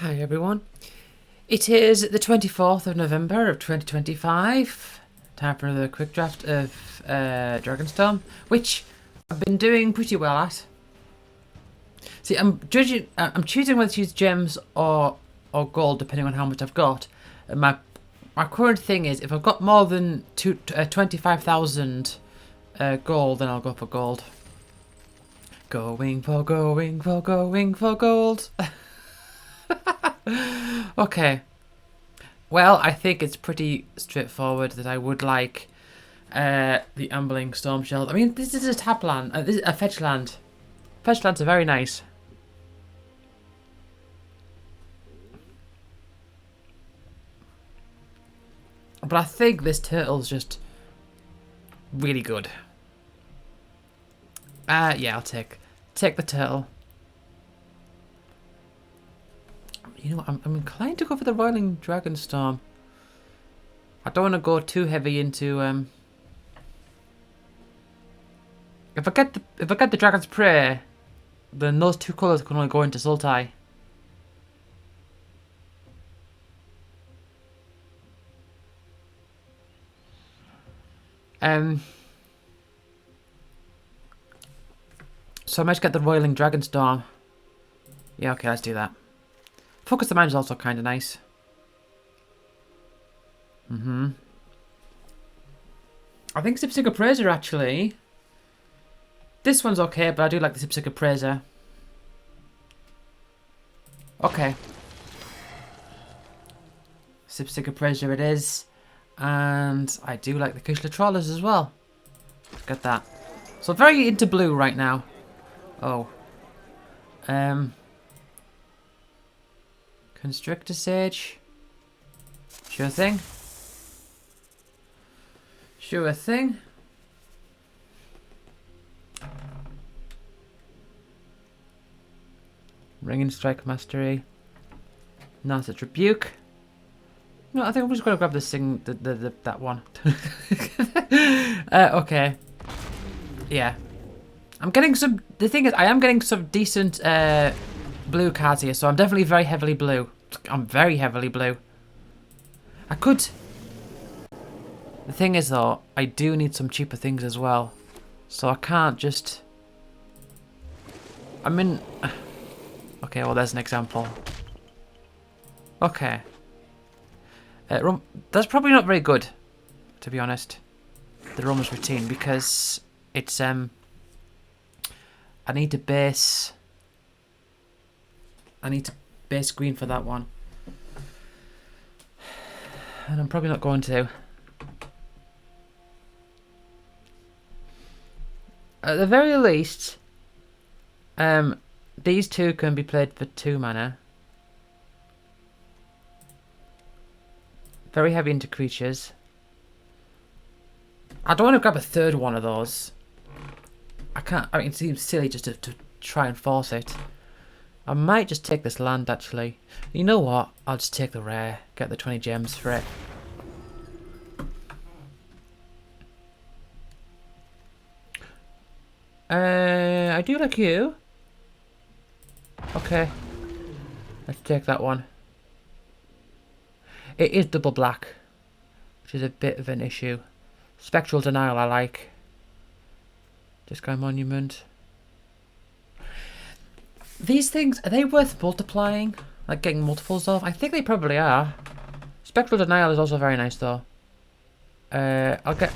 Hi everyone. It is the 24th of November of 2025. Time for another quick draft of Dragonstorm, which I've been doing pretty well at. See, I'm choosing whether to use gems or gold depending on how much I've got. And my current thing is if I've got more than 25,000 gold, then I'll go for gold. Going for gold. Okay. Well, I think it's pretty straightforward that I would like the Ambling Storm Shell. I mean, this is a tap land. This is a fetch land. Fetch lands are very nice. But I think this turtle's just really good. Yeah, I'll take the turtle. You know what, I'm inclined to go for the Roiling Dragonstorm. I don't want to go too heavy into if I get the Dragon's Prey, then those two colours can only go into Sultai. So I might get the Roiling Dragonstorm. Yeah, okay, let's do that. Focus the Mind is also kind of nice. I think Zipsic Appraiser actually. This one's okay, but I do like the Zipsic Appraiser. Okay. Zipsic Appraiser it is. And I do like the Kishla Trawlers as well. Get that. So very into blue right now. Oh. Constrictor Sage. Sure thing. Sure thing. Ringing Strike Mastery. Narset Rebuke. No, I think I'm just going to grab this thing, that one. Okay. Yeah. I'm getting some... The thing is, I am getting some decent blue cards here, so I'm definitely very heavily blue. I'm very heavily blue. I could... The thing is, though, I do need some cheaper things as well. So I can't just... I mean... Okay, well, there's an example. Okay. That's probably not very good, to be honest. The Roma's routine, because it's I need to base green for that one, and I'm probably not going to. At the very least, these two can be played for 2 mana. Very heavy into creatures. I don't want to grab a third one of those. I can't. I mean, it seems silly just to try and force it. I might just take this land, actually. You know what? I'll just take the rare. Get the 20 gems for it. I do like you. Okay. Let's take that one. It is double black, which is a bit of an issue. Spectral Denial I like. Discard Monument. These things, are they worth multiplying? Like getting multiples of? I think they probably are. Spectral Denial is also very nice though. I'll get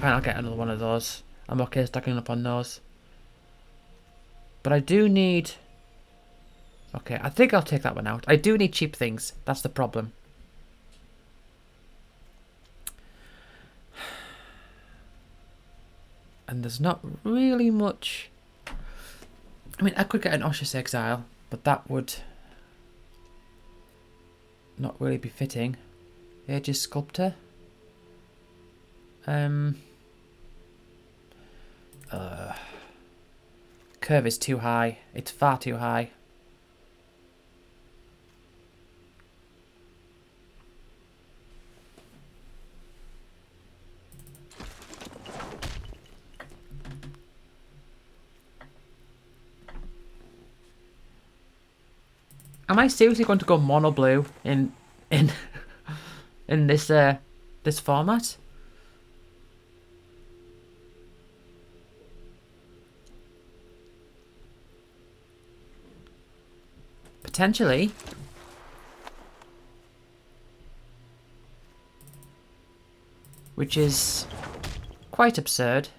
another one of those. I'm okay stacking up on those. But I do need... Okay, I think I'll take that one out. I do need cheap things. That's the problem. And there's not really much... I mean, I could get an Oshus Exile, but that would not really be fitting. Aegis Sculptor. Curve is too high. It's far too high. Am I seriously going to go mono blue in in this format? Potentially. Which is quite absurd.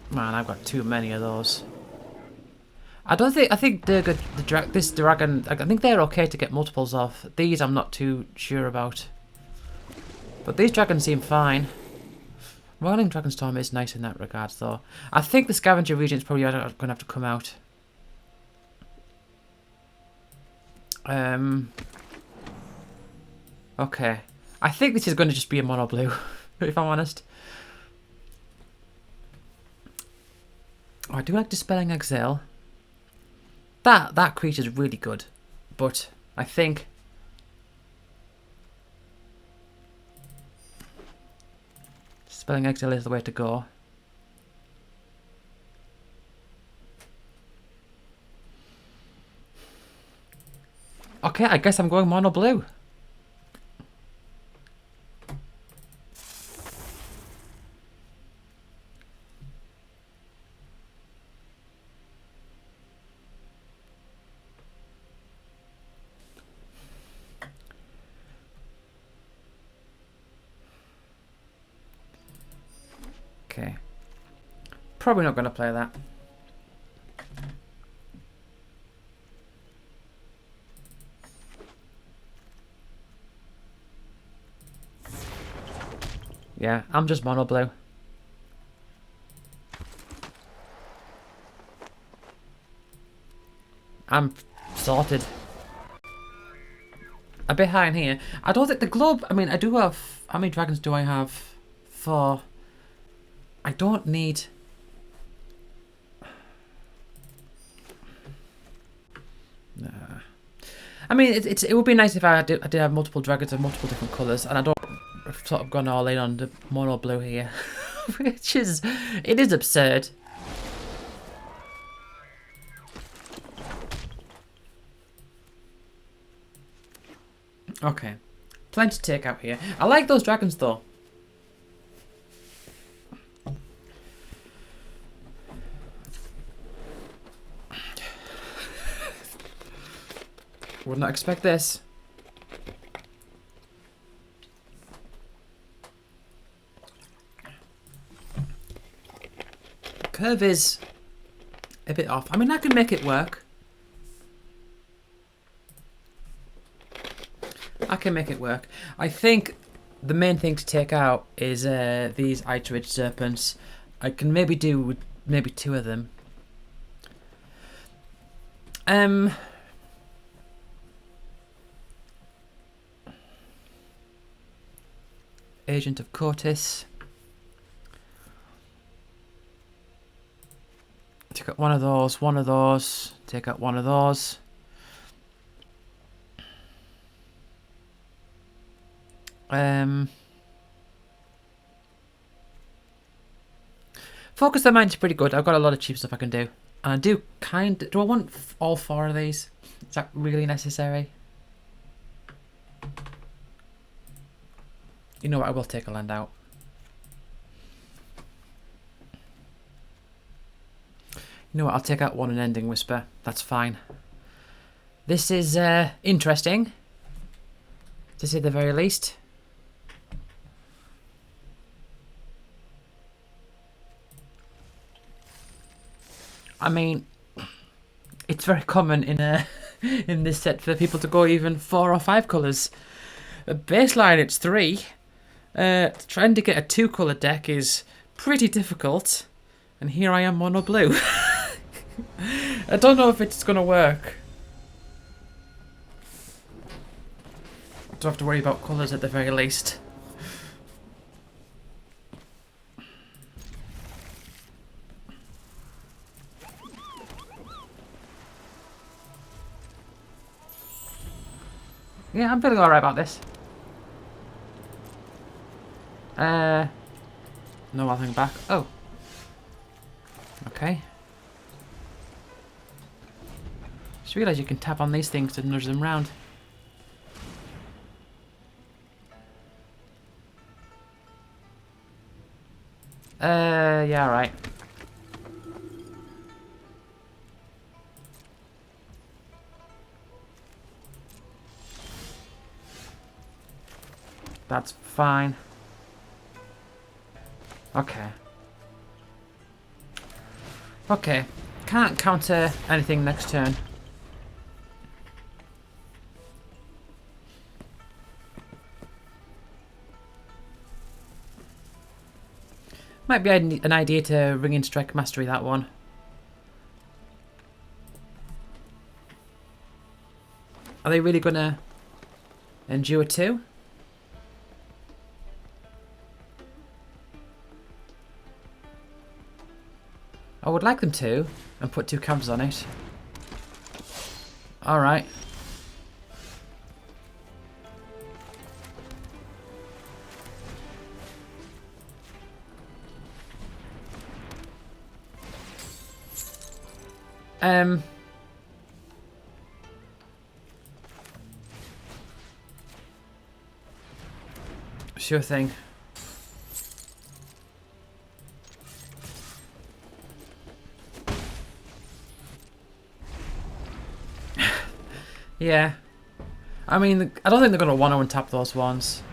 Man, I've got too many of those. I think this dragon, I think they're okay to get multiples of. These I'm not too sure about. But these dragons seem fine. Rolling Dragonstorm is nice in that regard, though. I think the scavenger region is probably going to have to come out. Okay. I think this is going to just be a mono blue, if I'm honest. Oh, I do like Dispelling Exile. That creature's really good, but I think Dispelling Exile is the way to go. Okay, I guess I'm going mono blue. Okay. Probably not going to play that. Yeah, I'm just mono blue. I'm sorted. A bit high in here. I don't think the globe... I mean, I do have... How many dragons do I have? 4. I don't need... Nah. I mean, it would be nice if I did have multiple dragons of multiple different colours, and I don't sort of gone all in on the mono blue here, which is... It is absurd. Okay. Plenty to take out here. I like those dragons, though. Would not expect this. Curve is a bit off. I mean, I can make it work. I can make it work. I think the main thing to take out is these Iteridge Serpents. I can maybe do with maybe 2 of them. Agent of Cortis. Take out one of those, take out one of those. Focus the Mind's pretty good. I've got a lot of cheap stuff I can do. And I do do I want all 4 of these? Is that really necessary? You know what, I will take a land out. You know what, I'll take out 1 and Ending Whisper. That's fine. This is interesting, to say the very least. I mean, it's very common in in this set for people to go even 4 or 5 colours. Baseline, it's 3. Trying to get a 2-colour deck is pretty difficult, and here I am mono blue. I don't know if it's going to work. Don't have to worry about colours at the very least. Yeah, I'm feeling alright about this. No, nothing back. Oh. Okay. Just realised you can tap on these things to nudge them round. Yeah, right. That's fine. Okay. Okay. Can't counter anything next turn. Might be an idea to ring in Strike Mastery that one. Are they really gonna endure 2? I would like them to, and put 2 counters on it. Alright. Sure thing. Yeah. I mean, I don't think they're gonna want to untap those ones.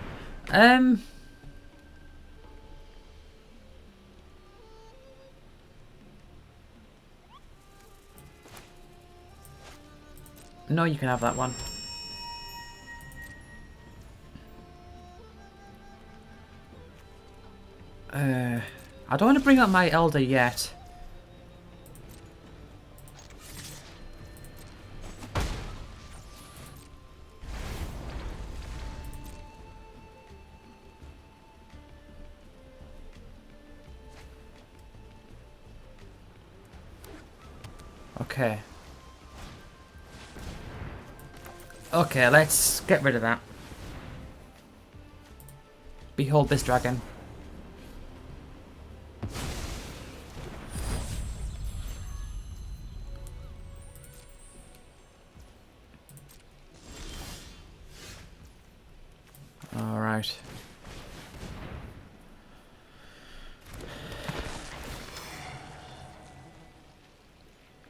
No, you can have that one. I don't want to bring up my Elder yet. Okay. Okay, let's get rid of that. Behold this dragon. Alright.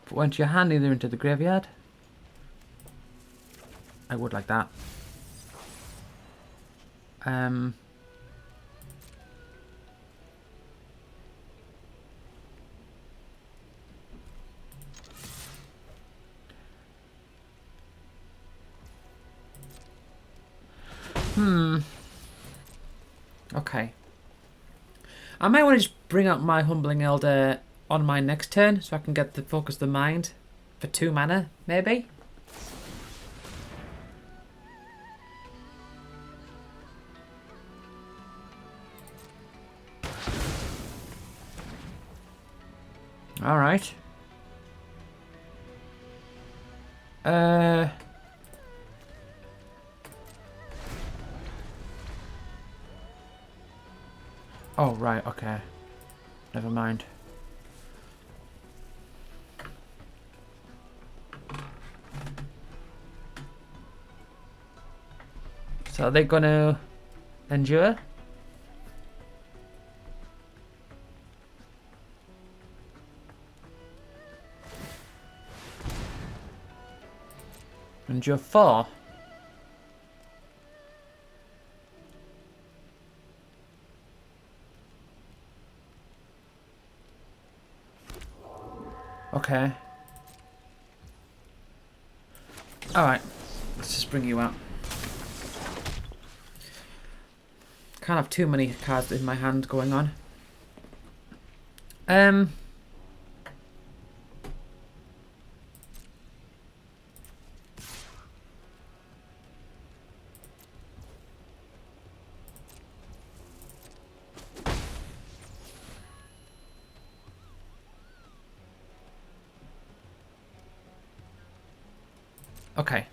Put one to your hand, either into the graveyard. I would like that. Okay. I might want to just bring up my Humbling Elder on my next turn so I can get the Focus the Mind for 2 mana, maybe? Alright. Oh, right, okay. Never mind. So are they gonna endure? Endure 4? Okay. Alright. Let's just bring you out. Can't have too many cards in my hand going on. Okay.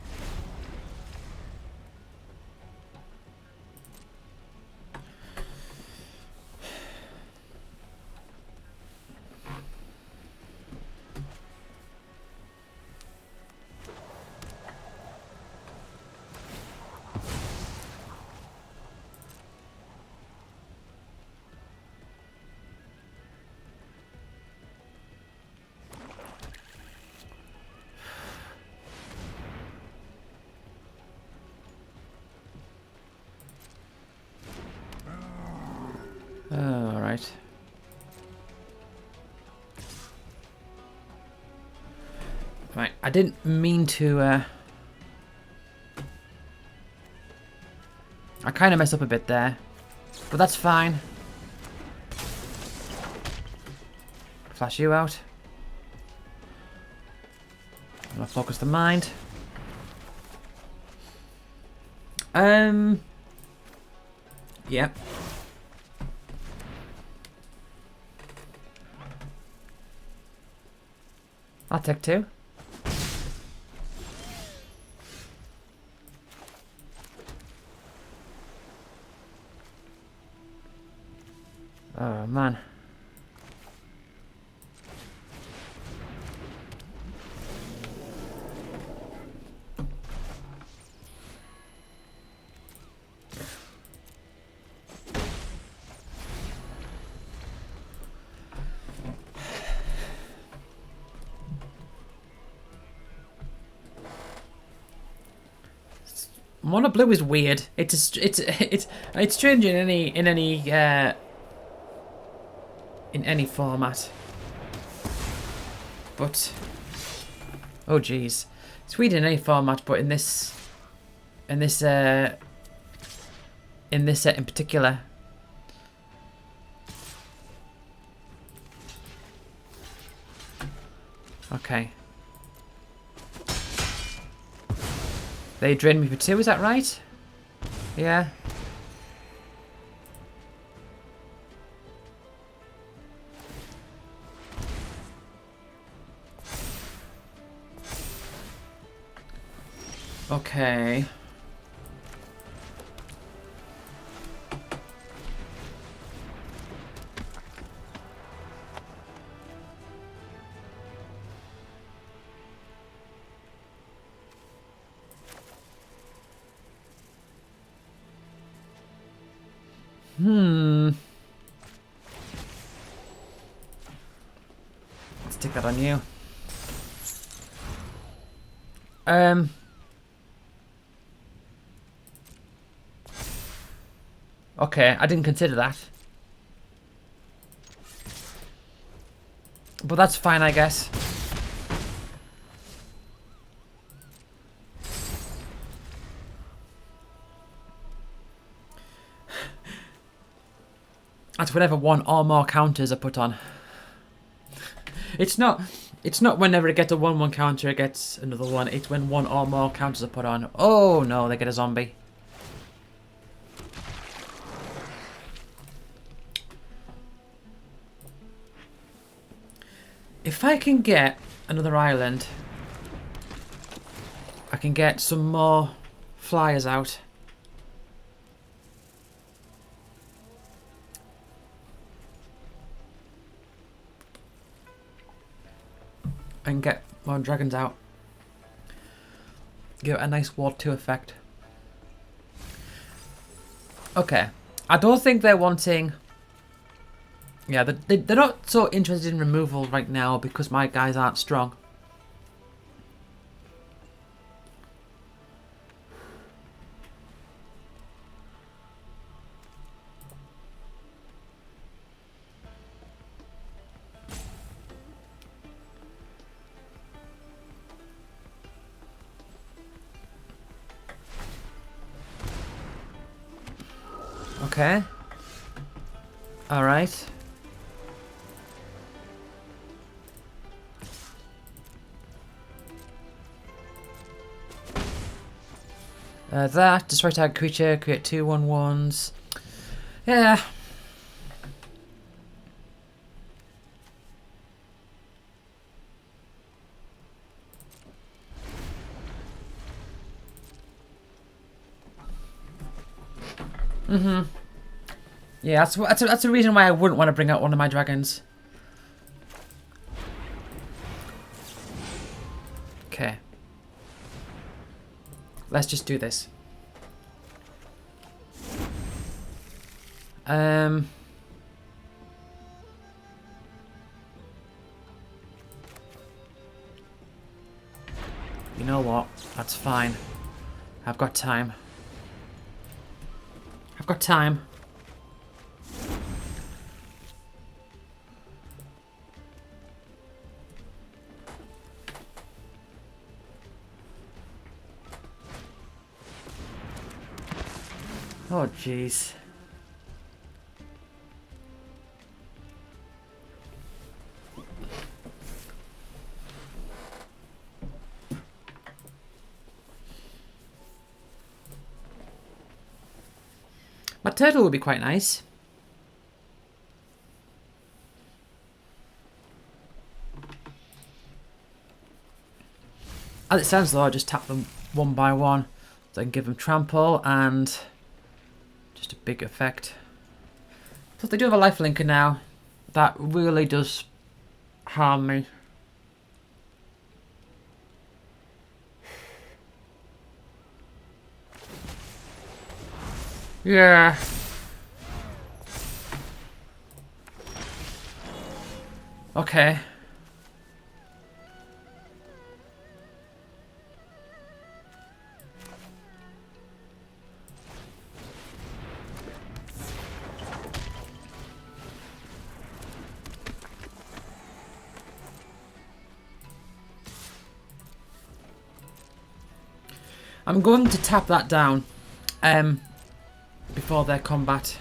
Right, I didn't mean to... I kind of messed up a bit there. But that's fine. Flash you out. I'm gonna focus the mind. Yeah. I'll take 2. Oh, man. Mono blue is weird. It's strange in any format. But oh geez, it's weird in any format, but in this set in particular. Okay. They drained me for 2, is that right? Yeah. Okay. Let's stick that on you. Okay, I didn't consider that. But that's fine, I guess. That's whenever 1 or more counters are put on. It's not whenever it gets a 1/1 counter it gets another one. It's when 1 or more counters are put on. Oh no, they get a zombie. If I can get another island, I can get some more flyers out. And get more dragons out. Give it a nice Ward 2 effect. Okay. I don't think they're wanting... Yeah, they're not so interested in removal right now because my guys aren't strong. Okay. Alright. That, destroy target creature, create 2/1/1s. Yeah. Yeah, that's a reason why I wouldn't want to bring out one of my dragons. Okay. Let's just do this. You know what? That's fine. I've got time. I've got time. Oh, jeez. My turtle would be quite nice. As it stands though, I just tap them one by one. So I can give them trample and just a big effect. Plus they do have a life linker now. That really does harm me. Yeah. Okay. I'm going to tap that down before their combat.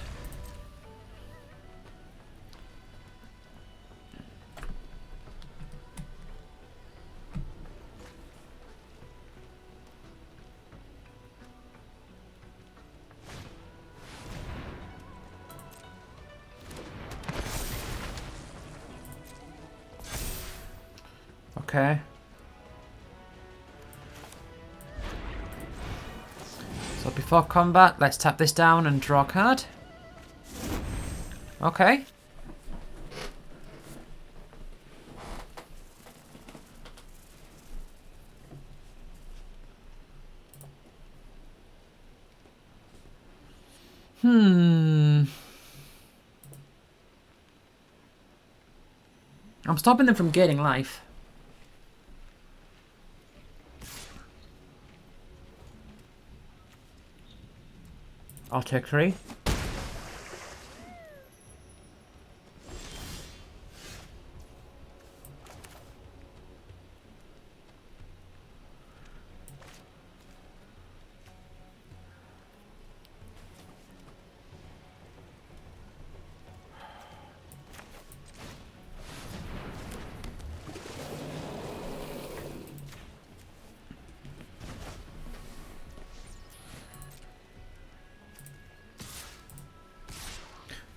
Okay. So before combat, let's tap this down and draw a card. Okay. I'm stopping them from gaining life. I'll take 3.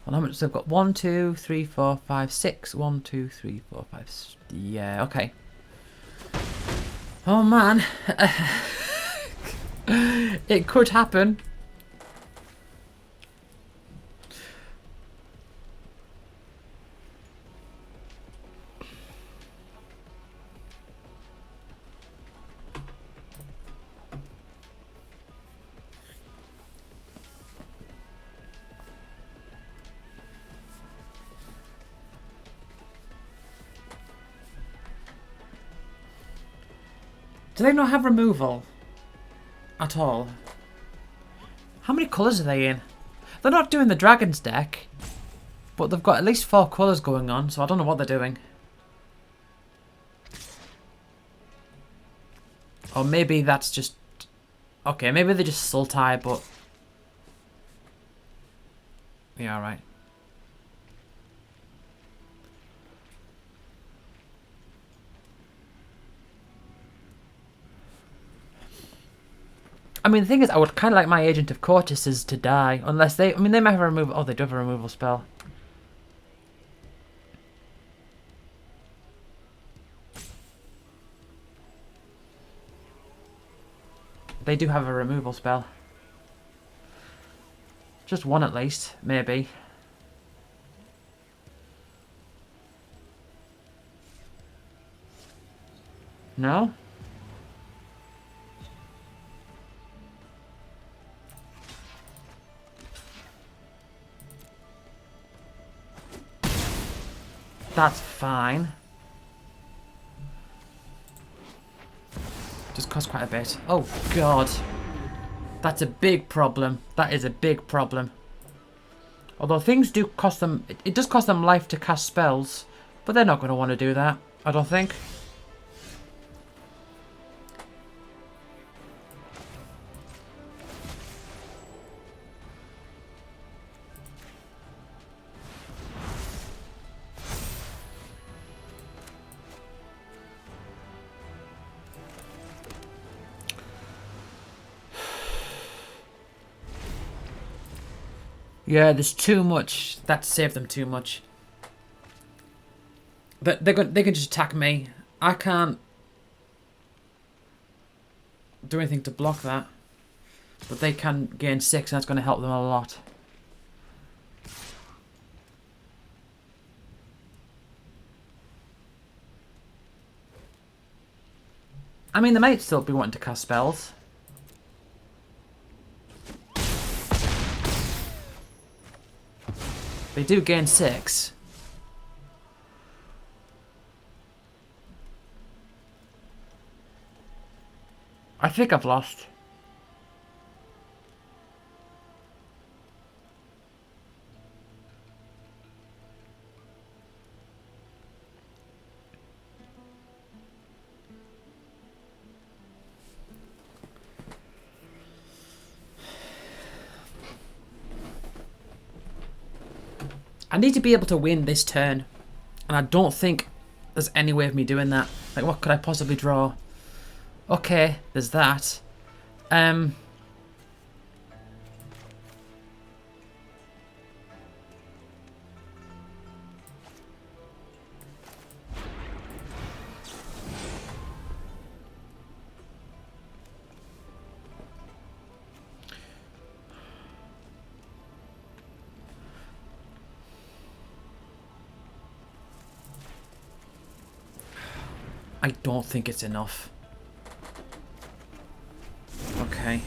Well, how much? So I've got 1, 2, 3, 4, 5, 6. 1, 2, 3, 4, 5. Yeah, okay. Oh man. It could happen. Do they not have removal at all? How many colours are they in? They're not doing the Dragons deck, but they've got at least 4 colours going on, so I don't know what they're doing. Or maybe that's just... Okay, maybe they're just Sultai, but... Yeah, alright. I mean, the thing is, I would kind of like my Agent of Cortices to die. Unless they... I mean, they might have a removal... Oh, they do have a removal spell. They do have a removal spell. Just one at least, maybe. No? That's fine. Just costs quite a bit. Oh, God. That's a big problem. That is a big problem. Although things do cost them... It does cost them life to cast spells. But they're not going to want to do that, I don't think. Yeah, there's too much. That saved them too much. But they can just attack me. I can't do anything to block that. But they can gain 6, and that's going to help them a lot. I mean, they might still be wanting to cast spells. They do gain 6. I think I've lost. I need to be able to win this turn. And I don't think there's any way of me doing that. Like, what could I possibly draw? Okay, there's that. I don't think it's enough. Okay.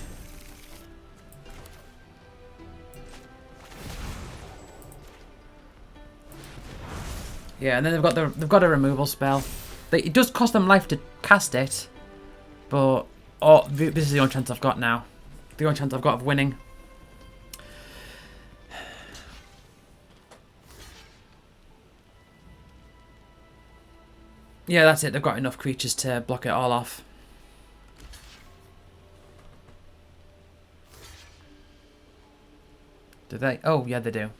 Yeah, and then they've got a removal spell. It does cost them life to cast it, but this is the only chance I've got now. The only chance I've got of winning. Yeah, that's it. They've got enough creatures to block it all off. Do they? Oh, yeah, they do.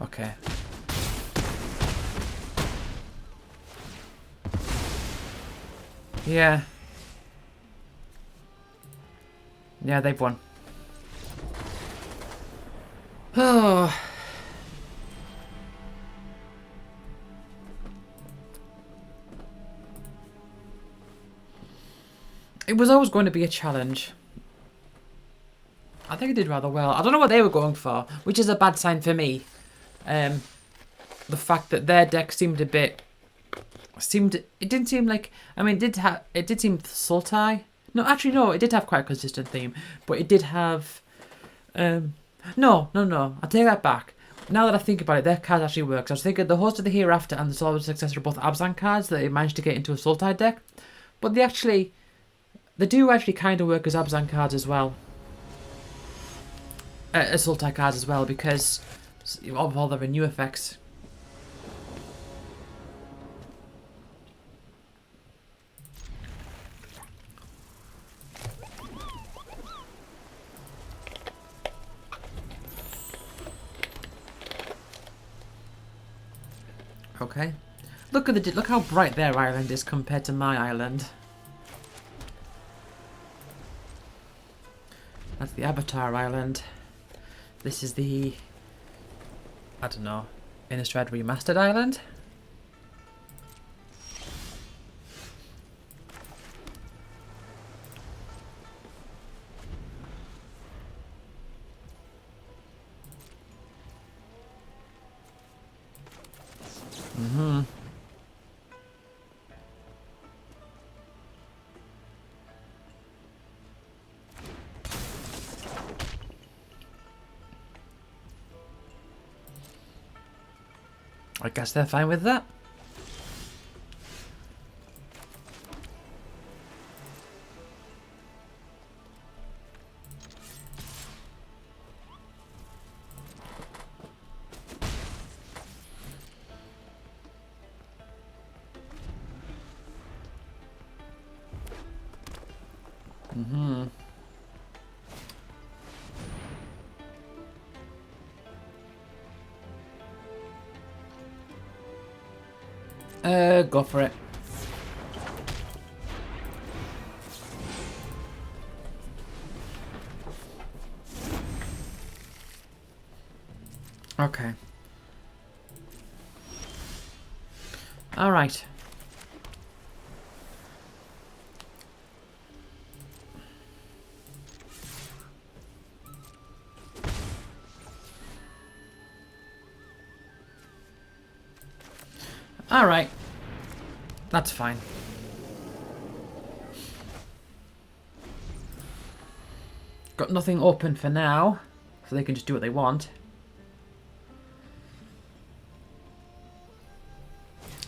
Okay. Yeah. Yeah, they've won. Oh. It was always going to be a challenge. I think I did rather well. I don't know what they were going for, which is a bad sign for me. The fact that their deck seemed a bit... It didn't seem like... I mean, it did seem Sultai. No, actually, no. It did have quite a consistent theme. But it did have... No. I take that back. Now that I think about it, their cards actually work. I was thinking the Host of the Hereafter and the Soul of the Successor are both Abzan cards that they managed to get into a Sultai deck. But they do actually kind of work as Abzan cards as well. As Sultai cards as well, because of all the renew effects. Okay. Look how bright their island is compared to my island. That's the Avatar Island. This is the... I don't know. Innistrad Remastered Island? I guess they're fine with that. Go for it. Okay. Alright. Alright. That's fine. Got nothing open for now, so they can just do what they want.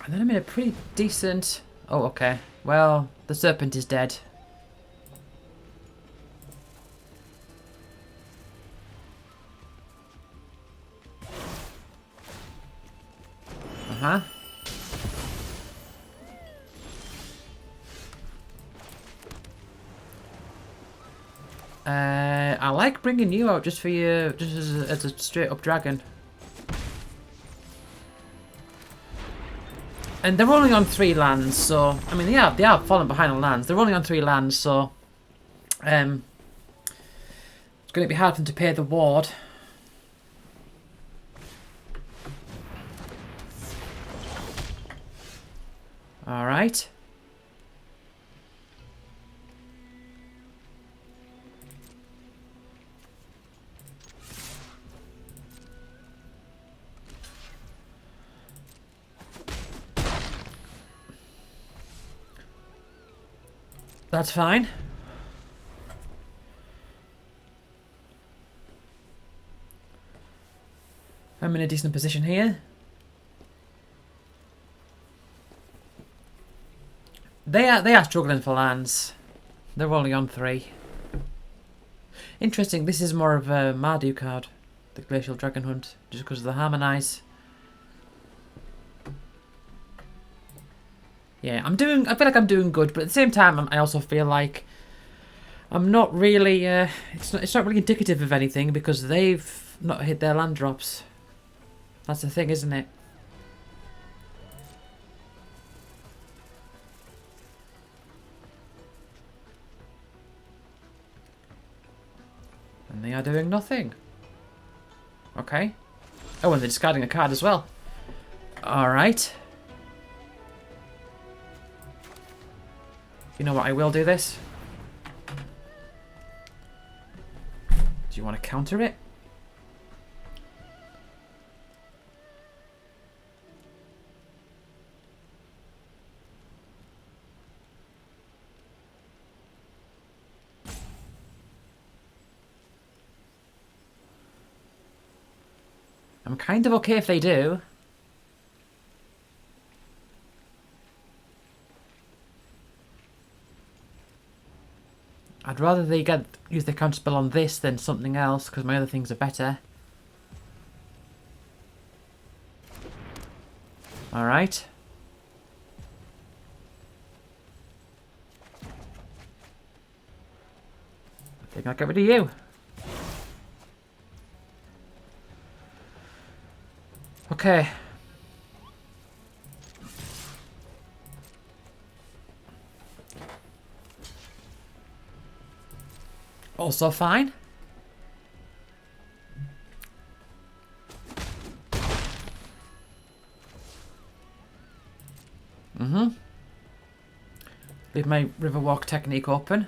And then I'm in a pretty decent... Oh, okay. Well, the serpent is dead. Uh-huh. I like bringing you out just for you, just as a straight up dragon. And they're only on 3 lands, so I mean they are falling behind on lands. They're only on 3 lands, so it's going to be hard for them to pay the ward. All right. That's fine. I'm in a decent position here. They are struggling for lands. They're only on 3. Interesting, this is more of a Mardu card, the Glacial Dragon Hunt, just because of the Harmonise. Yeah, I feel like I'm doing good, but at the same time, I also feel like I'm not really, it's not really indicative of anything because they've not hit their land drops. That's the thing, isn't it? And they are doing nothing. Okay. Oh, and they're discarding a card as well. Alright. You know what, I will do this. Do you want to counter it? I'm kind of okay if they do. I'd rather they use the counter spell on this than something else, because my other things are better. Alright. I think I'll get rid of you. Okay. Also fine. Leave my Riverwalk technique open.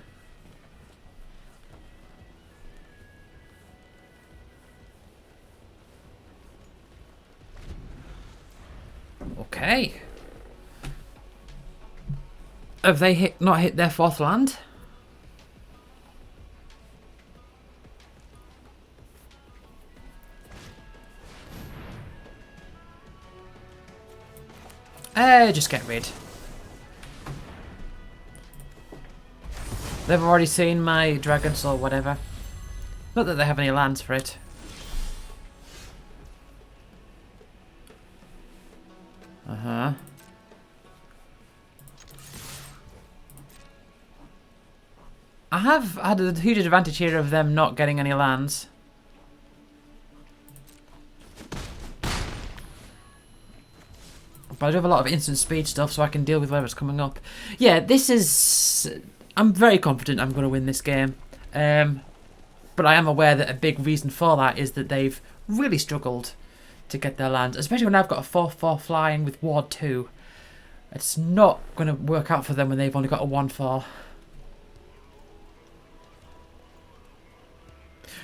Okay. Have they not hit their 4th land? Just get rid. They've already seen my dragons or whatever. Not that they have any lands for it. Uh-huh. I have had a huge advantage here of them not getting any lands. But I do have a lot of instant speed stuff, so I can deal with whatever's coming up. Yeah, this is... I'm very confident I'm going to win this game. But I am aware that a big reason for that is that they've really struggled to get their lands, especially when I've got a 4/4 flying with Ward 2. It's not going to work out for them when they've only got a 1/4.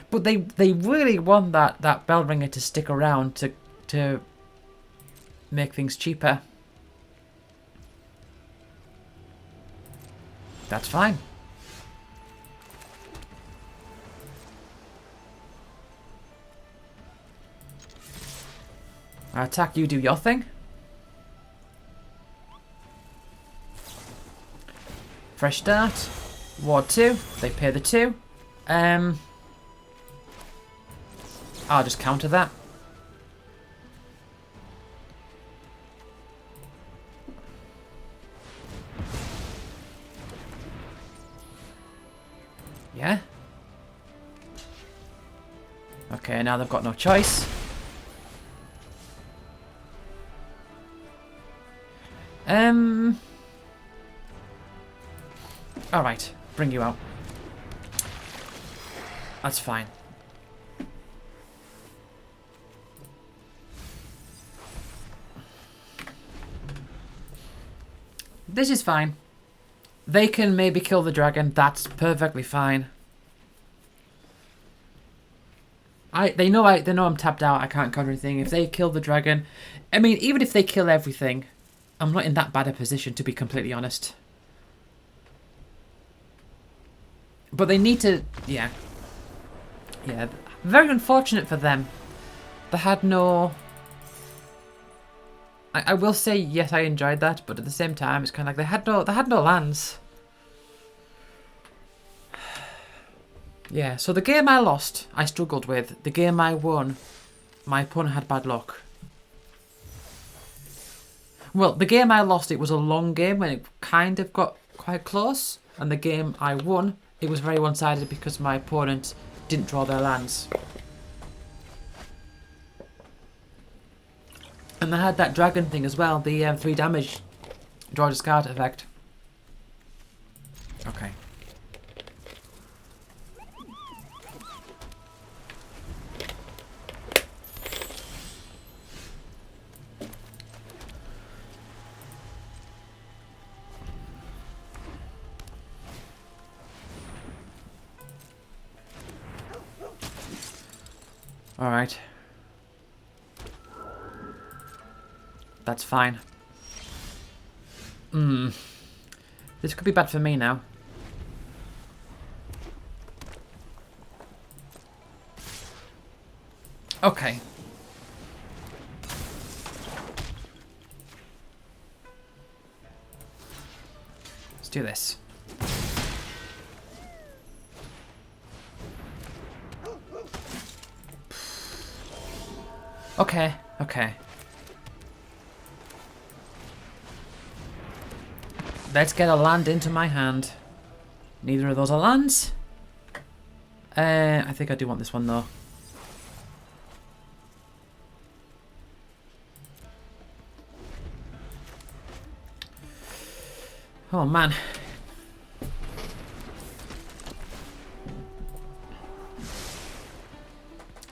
But they really want that Bellringer to stick around to make things cheaper. That's fine. I attack, you do your thing. Fresh start. Ward 2. They pay the 2. I'll just counter that. Yeah. Okay, now they've got no choice. Alright, bring you out. That's fine. This is fine. They can maybe kill the dragon. That's perfectly fine. They know I'm tapped out. I can't counter anything. If they kill the dragon, I mean, even if they kill everything, I'm not in that bad a position, to be completely honest. But they need to, yeah. Very unfortunate for them. They had no. I will say yes, I enjoyed that, but at the same time, it's kind of like they had no lands. Yeah, so the game I lost, I struggled with. The game I won, my opponent had bad luck. Well, the game I lost, it was a long game when it kind of got quite close. And the game I won, it was very one-sided because my opponent didn't draw their lands. And they had that dragon thing as well, the 3 damage draw discard effect. Okay. Alright. That's fine. This could be bad for me now. Okay. Let's do this. Okay, okay. Let's get a land into my hand. Neither of those are lands. I think I do want this one though. Oh man.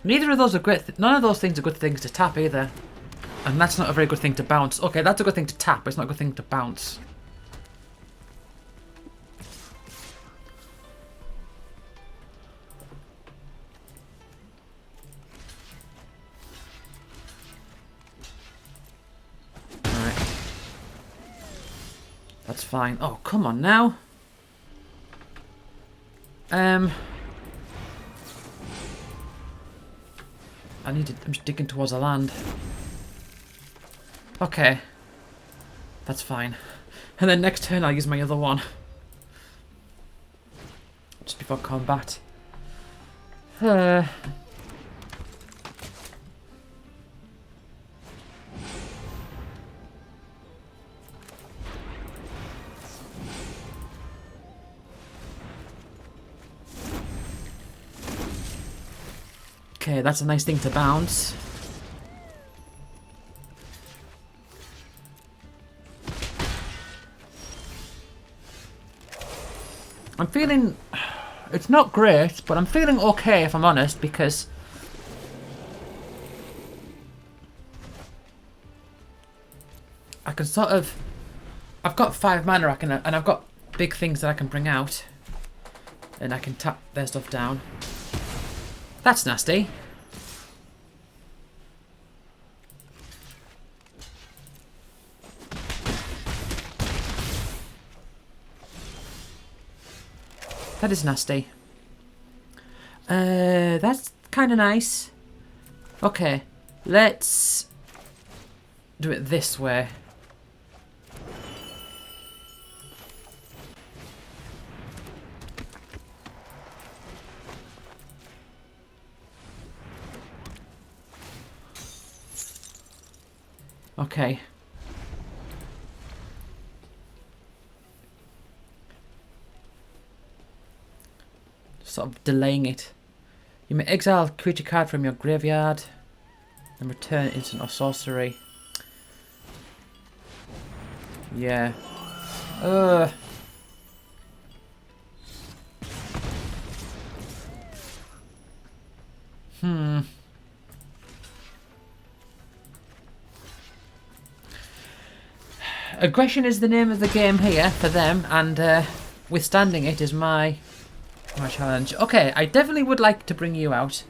Neither of those are great. None of those things are good things to tap either. And that's not a very good thing to bounce. Okay, that's a good thing to tap, but it's not a good thing to bounce. Alright. That's fine. Oh, come on now. I'm just digging towards the land. Okay. That's fine. And then next turn I'll use my other one. Just before combat. Okay, that's a nice thing to bounce. I'm feeling... It's not great, but I'm feeling okay if I'm honest, because... I can sort of... I've got 5 mana, and I've got big things that I can bring out. And I can tap their stuff down. That's nasty. That is nasty. That's kind of nice. Okay, let's do it this way. Okay. Sort of delaying it. You may exile a creature card from your graveyard and return instant or sorcery. Yeah. Aggression is the name of the game here for them, and withstanding it is my challenge. Okay, I definitely would like to bring you out.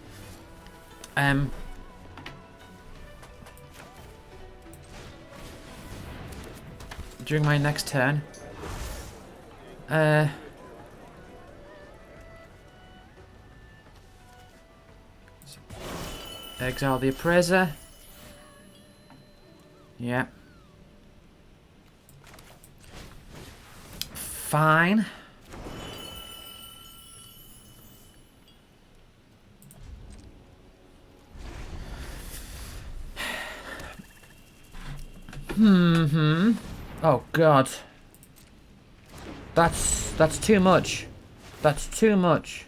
During my next turn. Exile the Appraiser. Yeah. Fine. Oh God. That's too much. That's too much.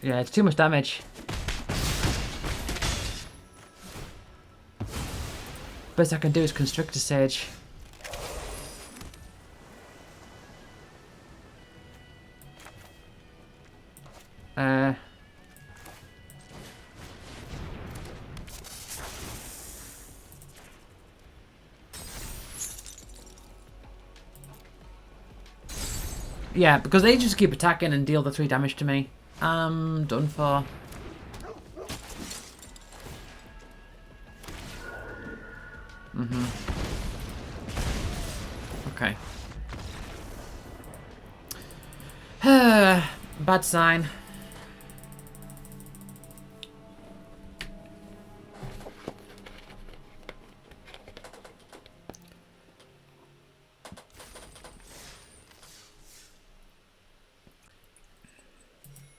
Yeah, it's too much damage. Best I can do is Constrictor Sage. Yeah, because they just keep attacking and deal the 3 damage to me. I'm done for. Okay. Bad sign.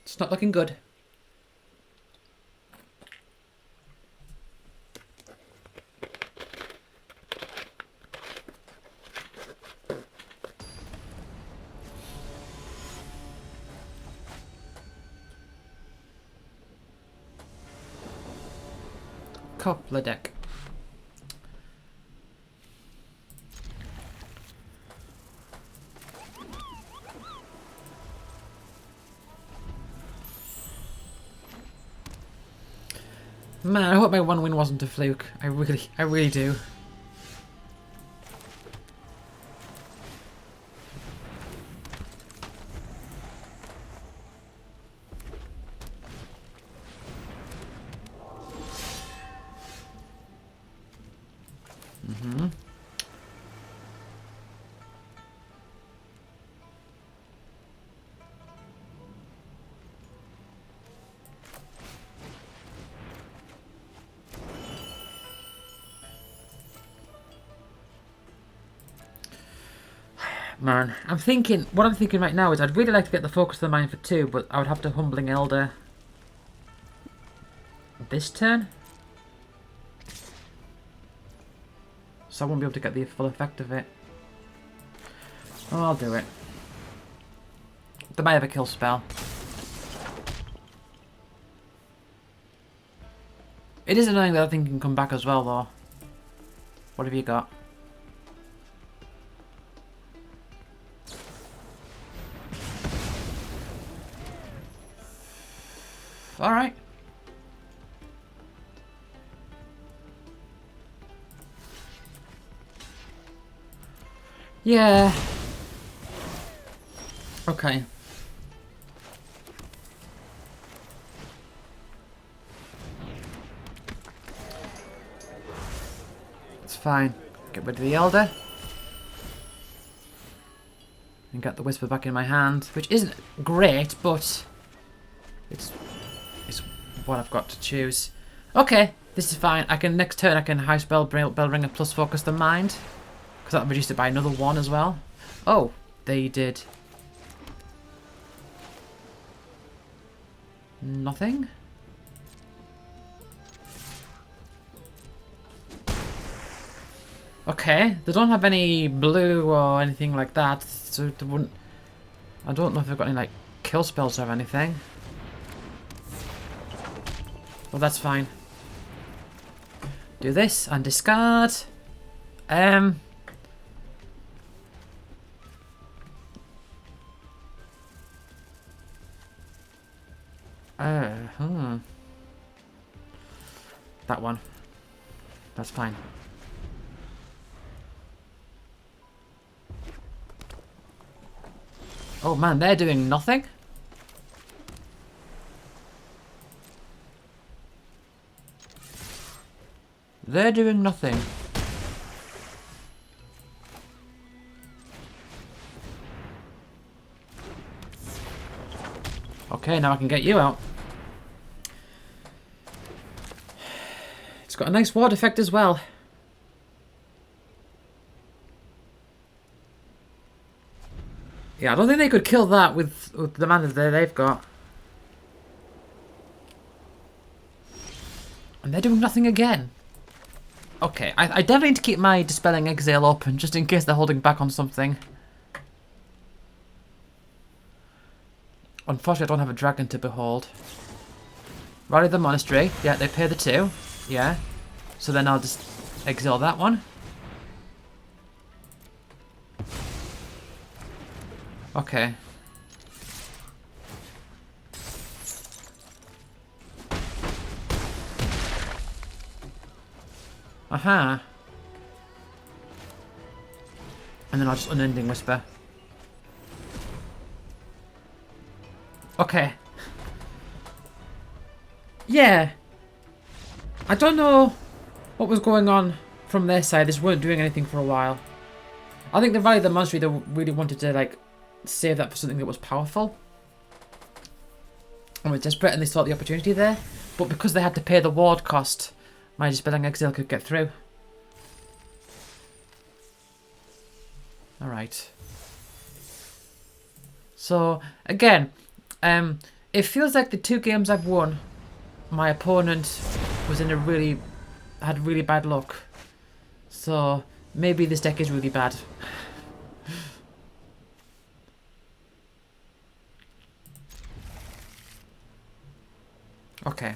It's not looking good. Coupler deck. Man, I hope my 1 win wasn't a fluke. I really do. Man, what I'm thinking right now is I'd really like to get the Focus of the Mind for 2, but I would have to Humbling Elder this turn. so I won't be able to get the full effect of it. Oh, I'll do it. They might have a kill spell. It is annoying that I think can come back as well, though. What have you got? Alright. Yeah. Okay. It's fine. Get rid of the Elder. And get the Whisper back in my hand, which isn't great, but it's what I've got to choose. Okay, this is fine. I can next turn I can high spell Bellringer plus focus the mind, because that'll reduce it by another 1 as well. Oh, they did nothing. Okay, they don't have any blue or anything like that, so they wouldn't. I don't know if they've got any like kill spells or anything. Well, that's fine. Do this and discard. That one. That's fine. Oh man, they're doing nothing. They're doing nothing. Okay, now I can get you out. It's got a nice ward effect as well. Yeah, I don't think they could kill that with the mana they've got. And they're doing nothing again. Okay, I definitely need to keep my Dispelling Exile open, just in case they're holding back on something. Unfortunately, I don't have a dragon to behold. Rally the Monastery. Yeah, they pay the 2. Yeah. So then I'll just exile that one. Okay. Aha. And then I'll just Unending Whisper. Okay. Yeah. I don't know what was going on from their side. They just weren't doing anything for a while. I think the Valley of the Monastery, they really wanted to like save that for something that was powerful. And were desperate, and they saw the opportunity there. But because they had to pay the ward cost, my Dispelling Exile could get through. Alright. So, again, it feels like the 2 games I've won, my opponent was in had really bad luck. So, maybe this deck is really bad. Okay.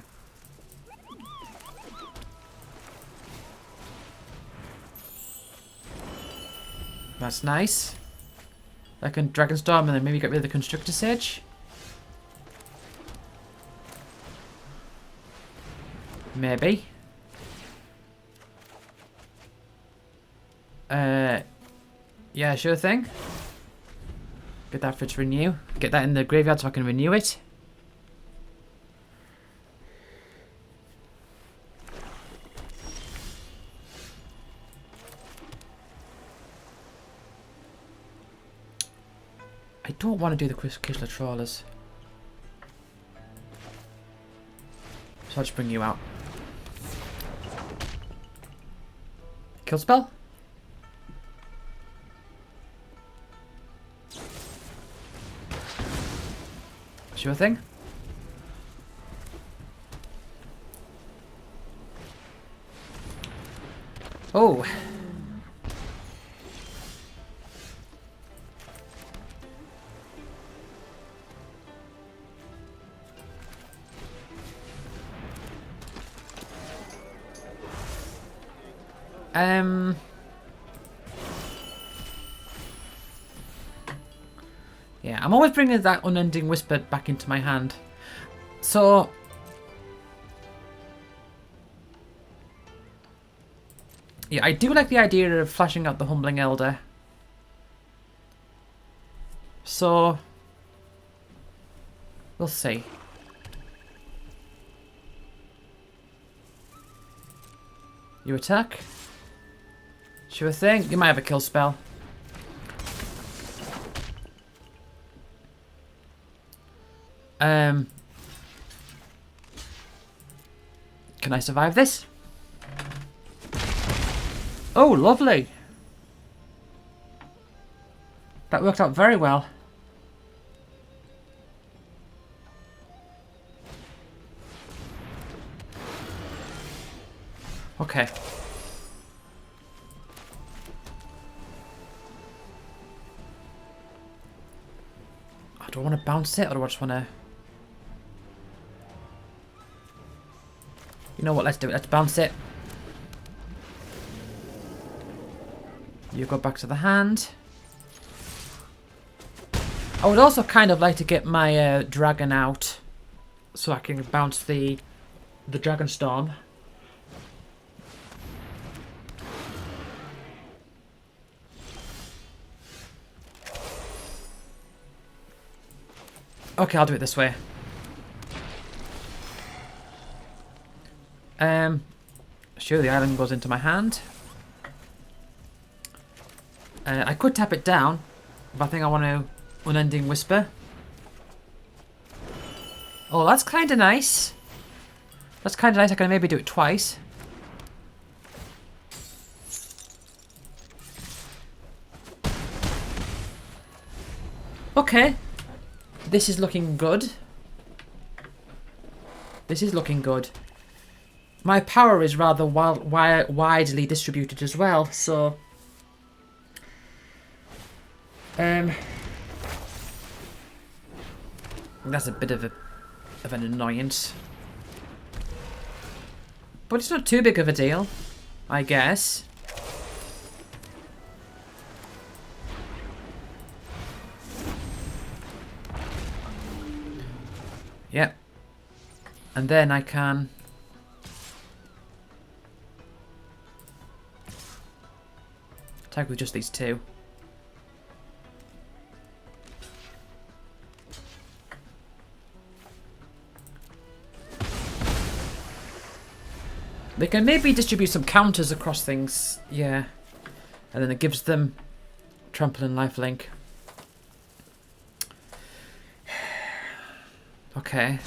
That's nice. I can Dragonstorm and then maybe get rid of the Constructor Sage. Maybe. Yeah, sure thing. Get that for its renew. Get that in the graveyard so I can renew it. I don't want to do the Kishla Trawlers. So I'll just bring you out. Kill spell? Sure thing. Oh. Yeah, I'm always bringing that Unending Whisper back into my hand. So... yeah, I do like the idea of flashing out the Humbling Elder. So... we'll see. You attack. Sure thing. You might have a kill spell. Can I survive this? Oh, lovely. That worked out very well. Okay. I don't want to bounce it, or do I just want to... you know what, let's do it. Let's bounce it. You go back to the hand. I would also kind of like to get my dragon out so I can bounce the Dragonstorm. Okay, I'll do it this way. Sure, the island goes into my hand. I could tap it down, but I think I want to Unending Whisper. Oh, that's kind of nice. That's kind of nice. I can maybe do it twice. Okay. This is looking good. This is looking good. My power is rather widely distributed as well, so... that's a bit of an annoyance. But it's not too big of a deal, I guess. Yep. And then I can... attack with just these two. They can maybe distribute some counters across things, yeah. And then it gives them trample and lifelink. Okay.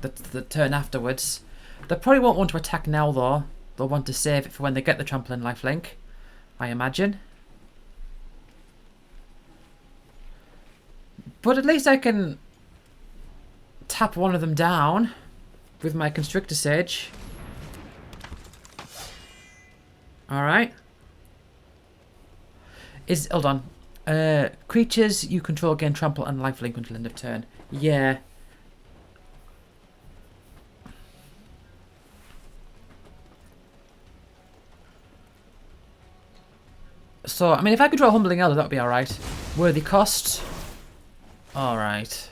The turn afterwards. They probably won't want to attack now though. They'll want to save it for when they get the trample and lifelink, I imagine. But at least I can tap one of them down with my Constrictor Sage. Alright. Hold on. Creatures you control gain trample and lifelink until end of turn. Yeah. So, I mean, if I could draw Humbling Elder, that would be alright. Worthy cost. Alright.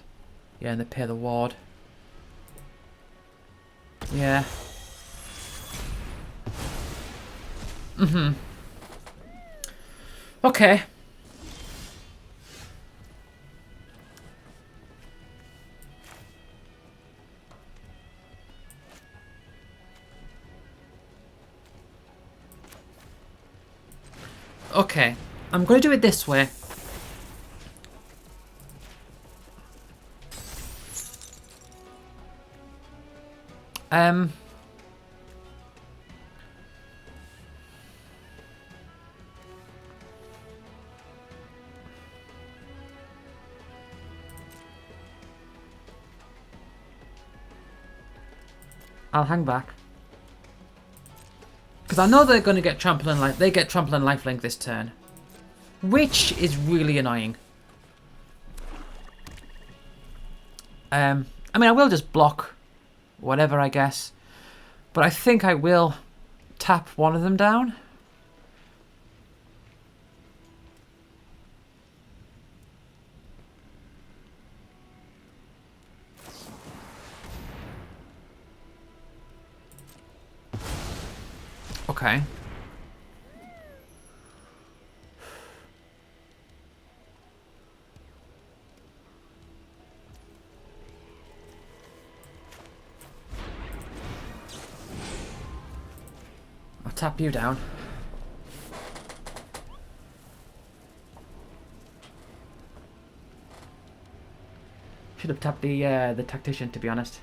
Yeah, and they pay the ward. Yeah. Mm-hmm. Okay. Okay. I'm going to do it this way. I'll hang back. Because I know they're going to get trample and life. They get trample and lifelink this turn. Which is really annoying. I mean, I will just block whatever, I guess. But I think I will tap one of them down. Okay. I'll tap you down. Should have tapped the tactician, to be honest.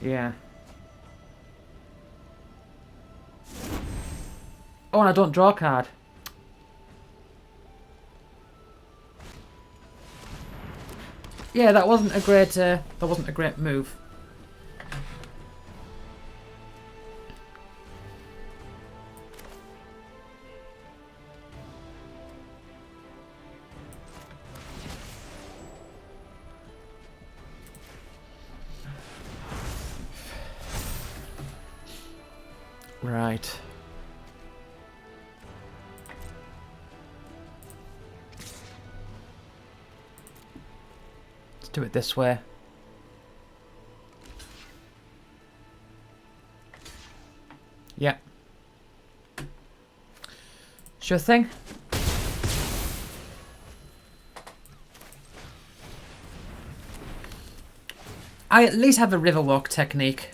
Yeah. Oh, and I don't draw a card. Yeah, that wasn't a great move. Right. Let's do it this way. Yeah. Sure thing. I at least have a Riverwalk technique.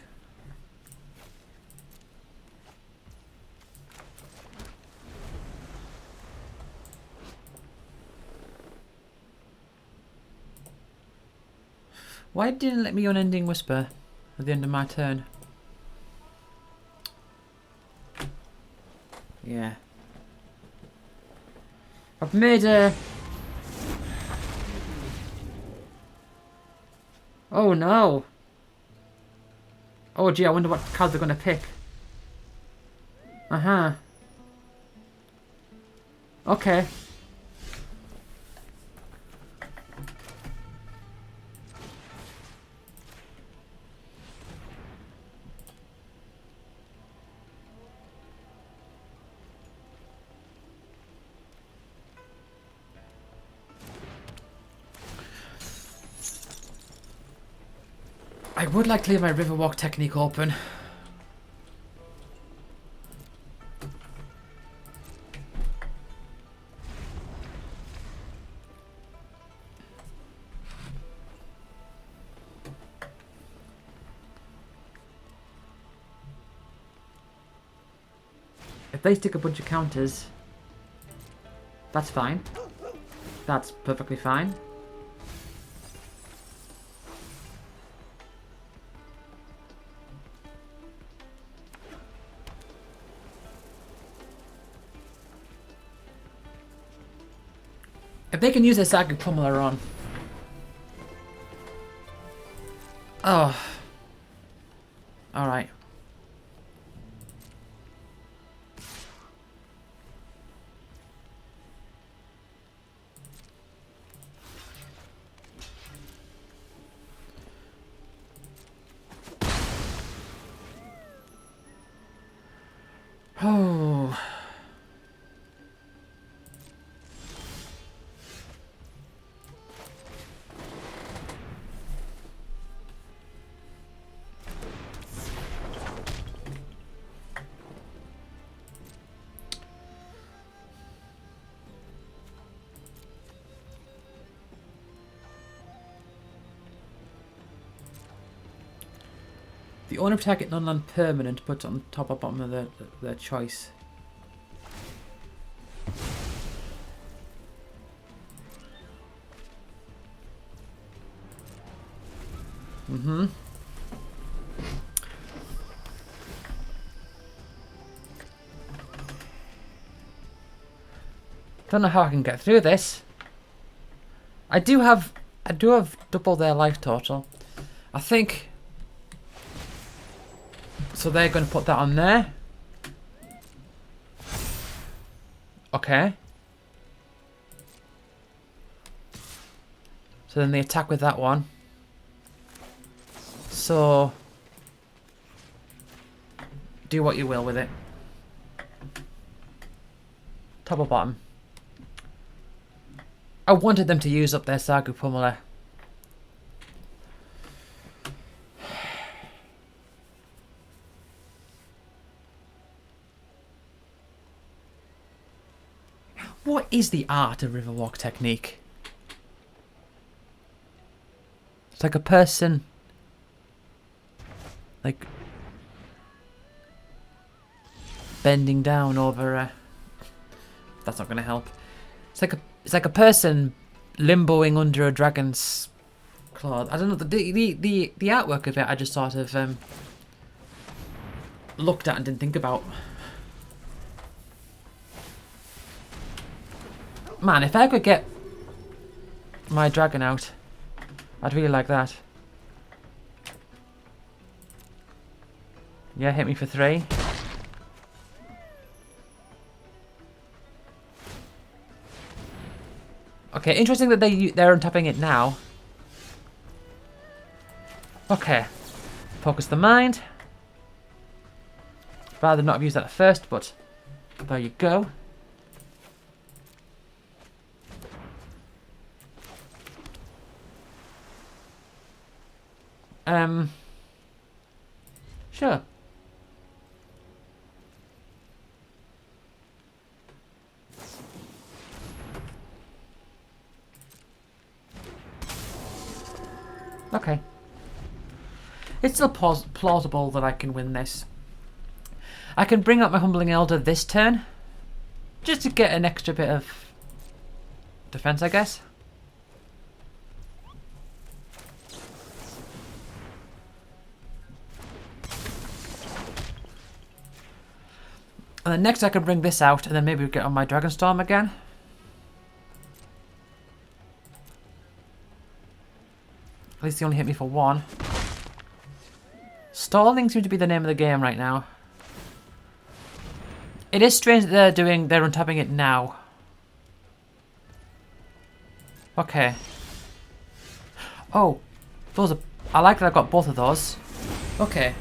Why didn't it let me Unending Whisper at the end of my turn? Yeah. I've made a... Oh no! Oh gee, I wonder what card they're gonna pick. Uh-huh. Okay. I would like to leave my Riverwalk technique open. If they stick a bunch of counters, that's fine. That's perfectly fine. If they can use their Psychic Pummeler on. Oh. Alright. Oh. The owner of target non-land permanent puts on top or bottom of their choice. Mm-hmm. Don't know how I can get through this. I do have double their life total. I think. So they're going to put that on there. Okay. So then they attack with that one. So do what you will with it. Top or bottom? I wanted them to use up their Sagu Pummeler. What is the art of Riverwalk technique? It's like a person, like, bending down over a... That's not going to help. It's like a person limboing under a dragon's claw. I don't know, the artwork of it I just sort of looked at and didn't think about. Man, if I could get my dragon out, I'd really like that. Yeah, hit me for 3. Okay, interesting that they're untapping it now. Okay, focus the mind. Rather not have used that at first, but there you go. Sure. Okay. It's still plausible that I can win this. I can bring up my Humbling Elder this turn, just to get an extra bit of defense, I guess. And then next I can bring this out, and then maybe get on my Dragonstorm again. At least he only hit me for 1. Stalling seems to be the name of the game right now. It is strange that they're untapping it now. Okay. Oh, those are... I like that I've got both of those. Okay.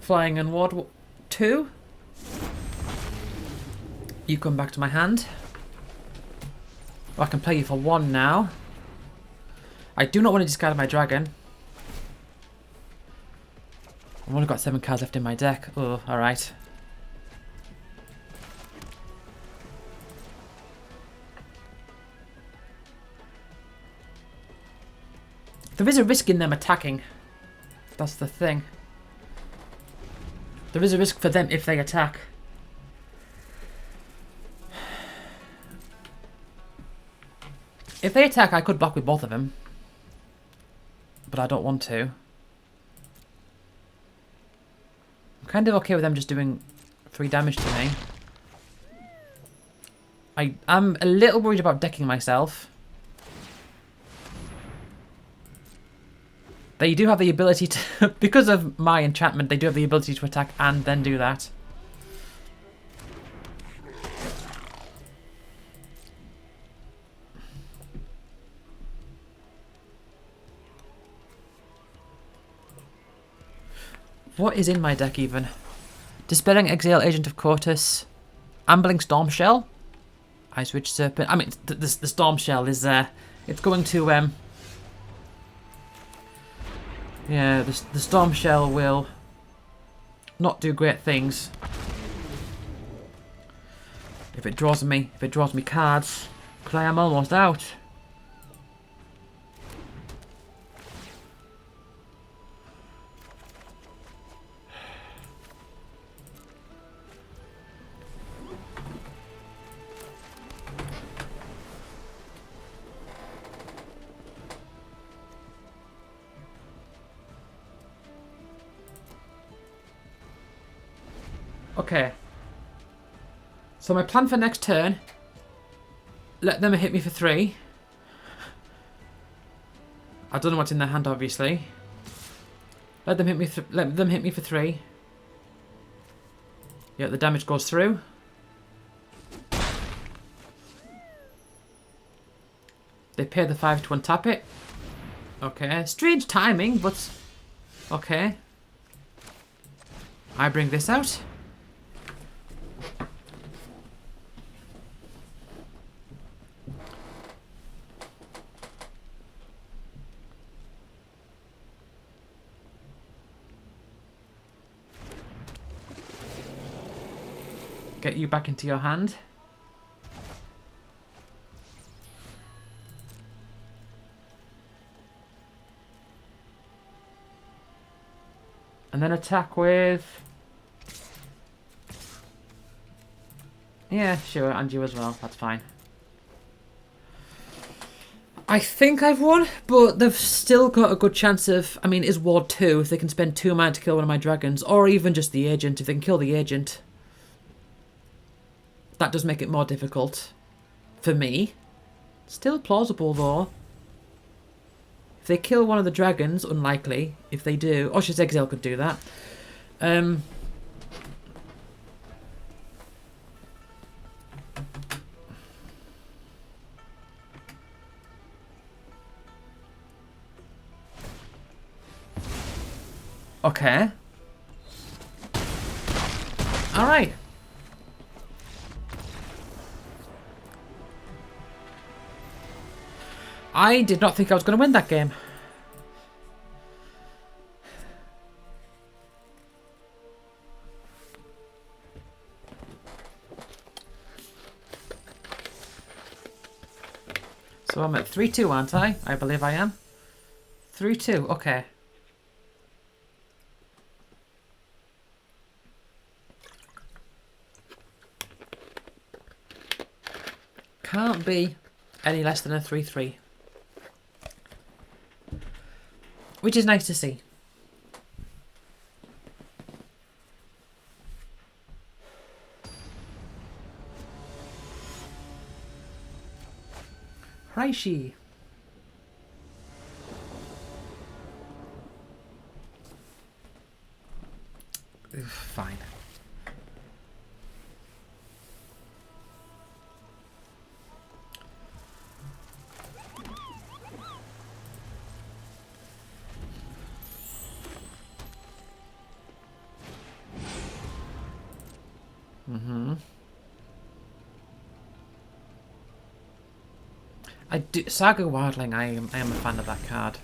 Flying and Ward 2. You come back to my hand. I can play you for 1 now. I do not want to discard my dragon. I've only got 7 cards left in my deck. Oh, alright. There is a risk in them attacking. That's the thing. There is a risk for them if they attack. If they attack, I could block with both of them. But I don't want to. I'm kind of okay with them just doing 3 damage to me. I'm a little worried about decking myself. They do have the ability to... because of my enchantment, they do have the ability to attack and then do that. What is in my deck even? Dispelling Exile Agent of Cortus. Ambling Stormshell. Ice Witch Serpent. I mean, the Stormshell is... it's going to... yeah, the Stormshell will not do great things. If it draws me cards. Because I am almost out. Okay. So my plan for next turn, let them hit me for 3. I don't know what's in their hand, obviously. Let them hit me for 3. Yeah, the damage goes through. They pay the 5 to untap it. Okay, strange timing, but Okay. I bring this out. Get you back into your hand. And then attack with... Yeah, sure, and you as well. That's fine. I think I've won, but they've still got a good chance of... I mean, is Ward 2 if they can spend 2 mana to kill one of my dragons, or even just the agent, if they can kill the agent. That does make it more difficult for me. Still plausible, though. If they kill one of the dragons, unlikely. If they do... Oshi's Exile could do that. Okay. Alright. I did not think I was going to win that game. So I'm at 3-2, aren't I? I believe I am. 3-2, okay. Can't be any less than a 3-3. Which is nice to see. Rishi. Fine. I do Saga Wildling. I am a fan of that card.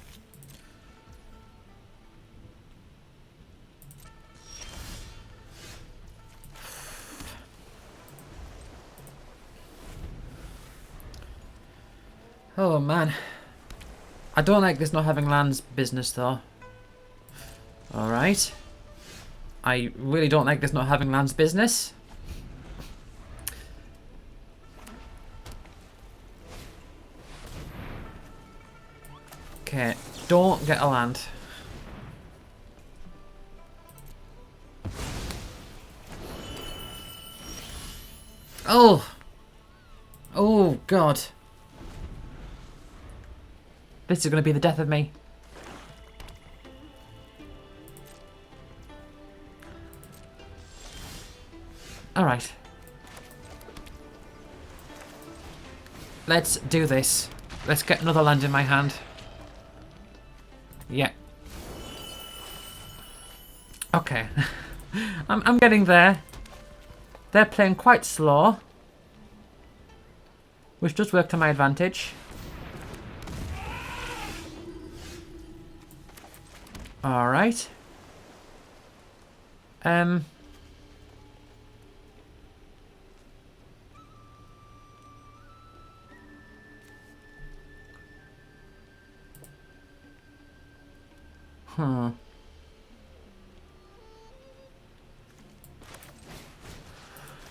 Oh man, I don't like this not having lands business though. All right, I really don't like this not having lands business. Okay, don't get a land. Oh! Oh, God. This is going to be the death of me. Alright. Let's do this. Let's get another land in my hand. Yeah. Okay. I'm getting there. They're playing quite slow, which does work to my advantage. All right.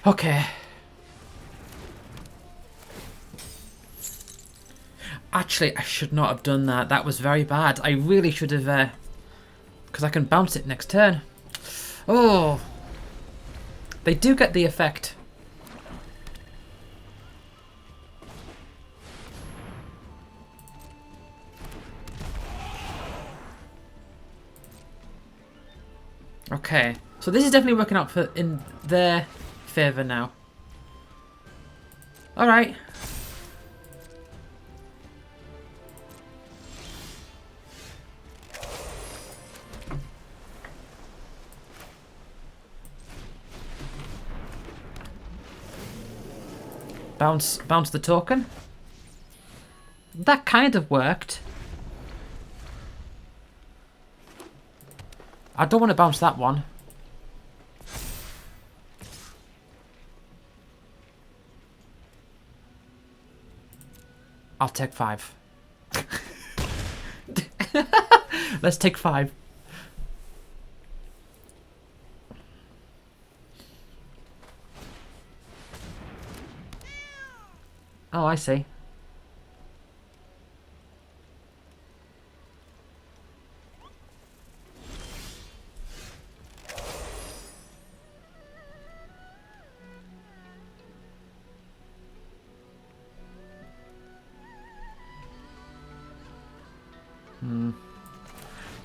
Okay. Actually, I should not have done that. That was very bad. I really should have... because I can bounce it next turn. Oh. They do get the effect. Okay. So this is definitely working out for in their favour now. Alright. bounce the token. That kind of worked. I don't want to bounce that one. I'll take 5. Let's take 5. Oh, I see.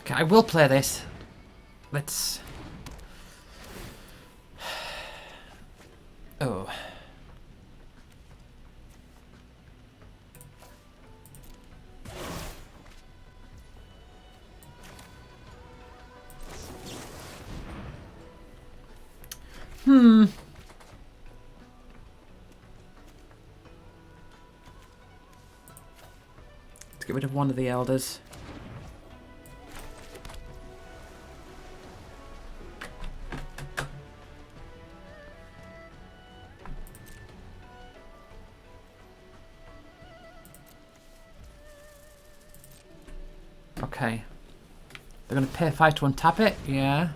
Okay, I will play this. Let's... Oh. Let's get rid of one of the elders. Okay. They're going to pay 5 to untap it? Yeah.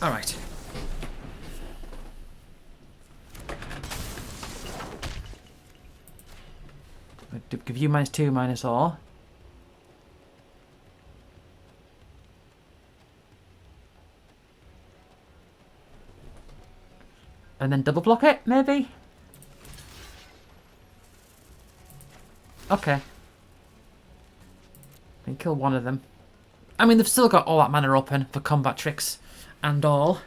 Alright. Give you -2, -all. And then double block it, maybe? Okay. And kill one of them. I mean, they've still got all that mana open for combat tricks and all.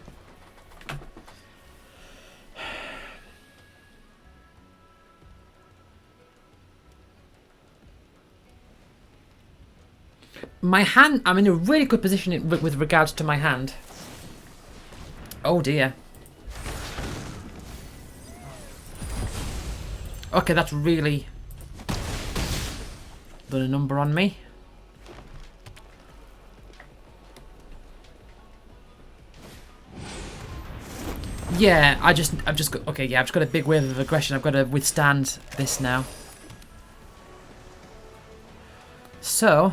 My hand, I'm in a really good position with regards to my hand. Oh dear. Okay, that's really done a number on me. Yeah, I've just got, okay, yeah, I've just got a big wave of aggression. I've got to withstand this now. So,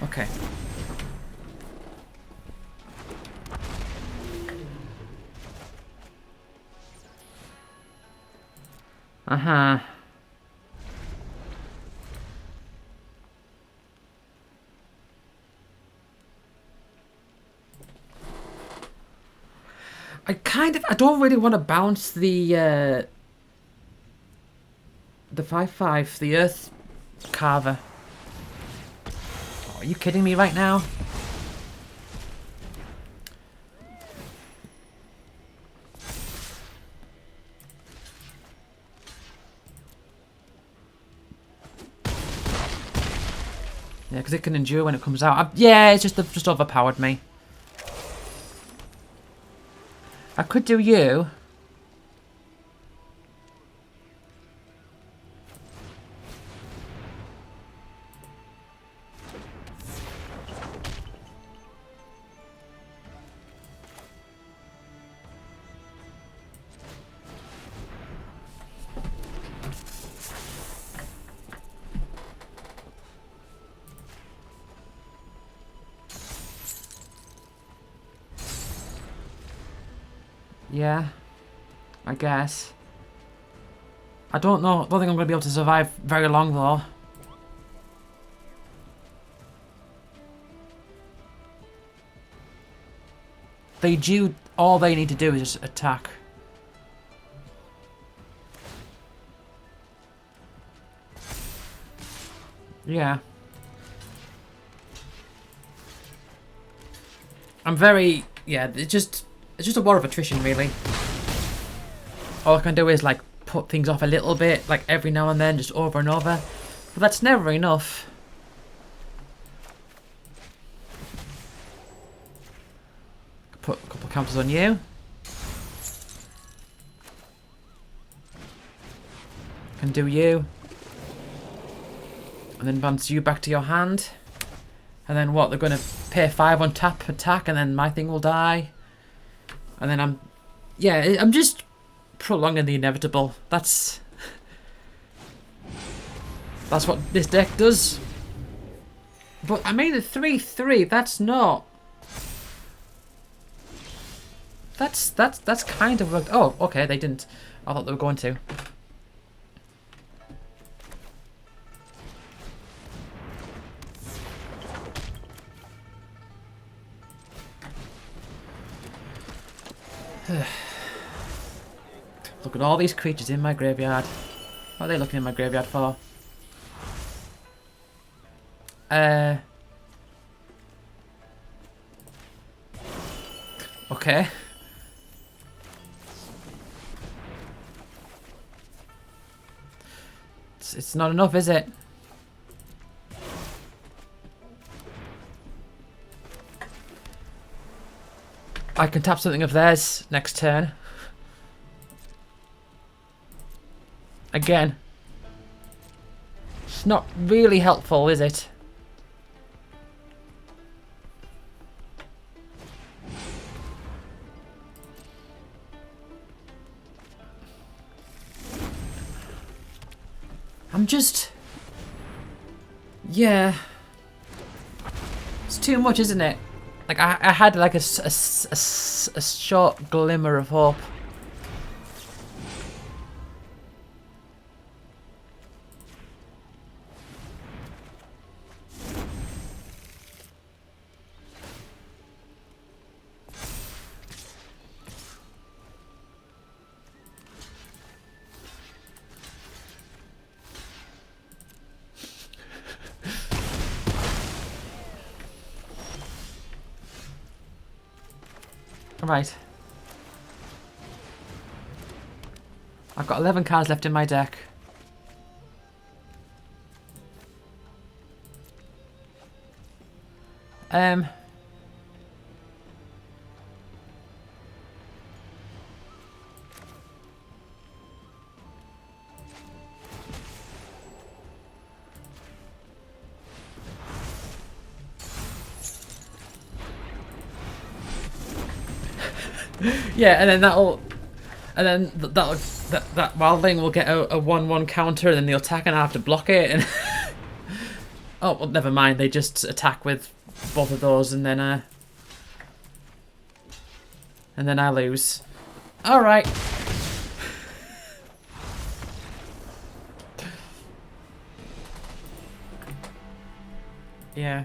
okay. Uh-huh. I don't really want to bounce the 5/5, the Earth Carver. Oh, are you kidding me right now? Yeah, because it can endure when it comes out. Yeah, it's just overpowered me. I could do you. Yeah, I guess. I don't know. I don't think I'm going to be able to survive very long, though. All they need to do is just attack. Yeah. I'm very, yeah, it's just a war of attrition, really. All I can do is, like, put things off a little bit, like, every now and then, just over and over. But that's never enough. Put a couple of counters on you. Can do you. And then bounce you back to your hand. And then what? They're going to pay 5 on tap attack, and then my thing will die. And then I'm just prolonging the inevitable. That's what this deck does. But I mean, the 3/3. That's not. That's kind of worked. Oh, okay, they didn't. I thought they were going to. Look at all these creatures in my graveyard. What are they looking in my graveyard for? Okay. It's not enough, is it? I can tap something of theirs next turn. Again. It's not really helpful, is it? I'm just... Yeah. It's too much, isn't it? Like, I had like a short glimmer of hope. Right. I've got 11 cards left in my deck. Yeah, and then that wildling will get a 1/1 counter, and then the attack, and I have to block it. And oh well, never mind. They just attack with both of those, and then I lose. All right. Yeah.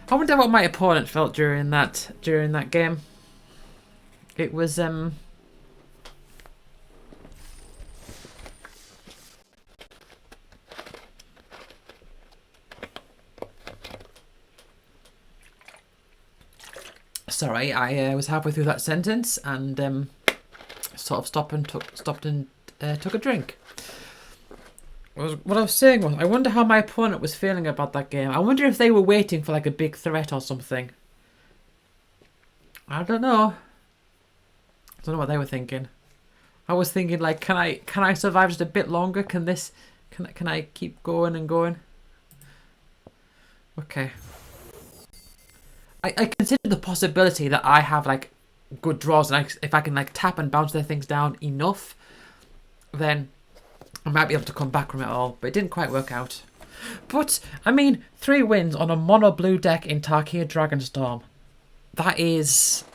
I wonder what my opponent felt during that game. It was sorry, I was halfway through that sentence and sort of stopped and took a drink. What I was saying was, I wonder how my opponent was feeling about that game. I wonder if they were waiting for like a big threat or something. I don't know. I don't know what they were thinking. I was thinking like, can I survive just a bit longer? Can I keep going and going? Okay. I consider the possibility that I have like good draws, and if I can like tap and bounce their things down enough, then I might be able to come back from it all. But it didn't quite work out. But I mean, 3 wins on a mono blue deck in Tarkir Dragonstorm. That is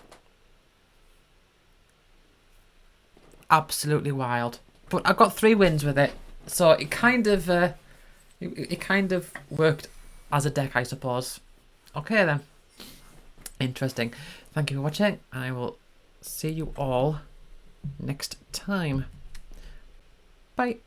absolutely wild. But I got 3 wins with it, so it kind of worked as a deck, I suppose. Okay then. Interesting. Thank you for watching, and I will see you all next time. Bye.